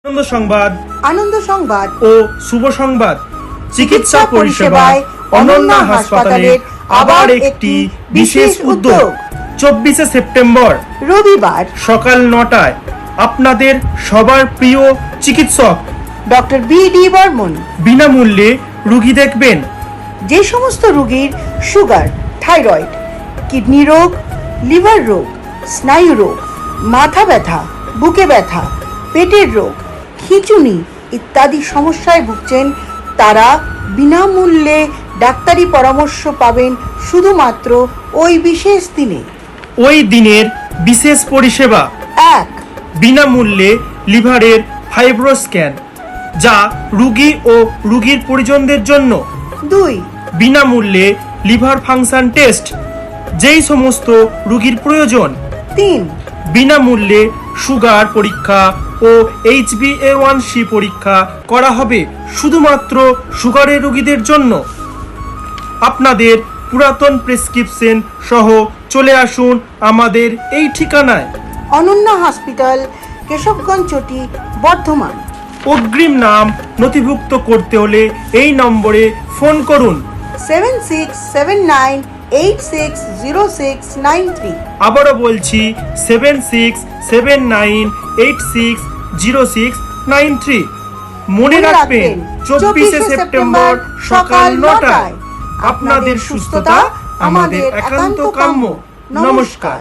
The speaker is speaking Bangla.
আনন্দ সংবাদ ও শুভ সংবাদ। চিকিৎসা পরিষেবায় অনন্যা হাসপাতালের আবার একটি বিশেষ উদ্যোগ। 24শে সেপ্টেম্বর রবিবার সকাল 9টায় আপনাদের সবার প্রিয় চিকিৎসক ডক্টর বি.ডি. বর্মন বিনামূল্যে রোগী দেখবেন। যে সমস্ত রোগীর সুগার, থাইরয়েড, কিডনি রোগ, লিভার রোগ, স্নায়ু রোগ, মাথা ব্যথা, বুকে ব্যথা, পেটের রোগ, খিঁচুনি ইত্যাদি সমস্যায় ভুগছেন, তারা বিনামূল্যে ডাক্তারি পরামর্শ পাবেন শুধুমাত্র ওই বিশেষ দিনে। ওই দিনের বিশেষ পরিষেবা: 1. বিনামূল্যে লিভারের ফাইব্রো স্ক্যান, যা রোগী ও রোগীর পরিজনদের জন্য। 2. বিনামূল্যে লিভার ফাংশন টেস্ট, যেই সমস্ত রোগীর প্রয়োজন। 3. বিনামূল্যে সুগার পরীক্ষা ও HbA1c পরীক্ষা করা হবে শুধুমাত্র সুগারের রোগীদের জন্য। আপনাদের পুরাতন প্রেসক্রিপশন সহ চলে আসুন আমাদের এই ঠিকানায়। অনন্যা হসপিটাল, কেশবগঞ্জ চটি, বর্ধমান। অগ্রিম নাম নথিভুক্ত করতে হলে এই নম্বরে ফোন করুন। 7679860693। আবারও বলছি 7679860693। মনে রাখবেন 24শে সেপ্টেম্বর সকাল 9টায়। আপনাদের সুস্থতা আমাদের একান্ত কাম্য। নমস্কার।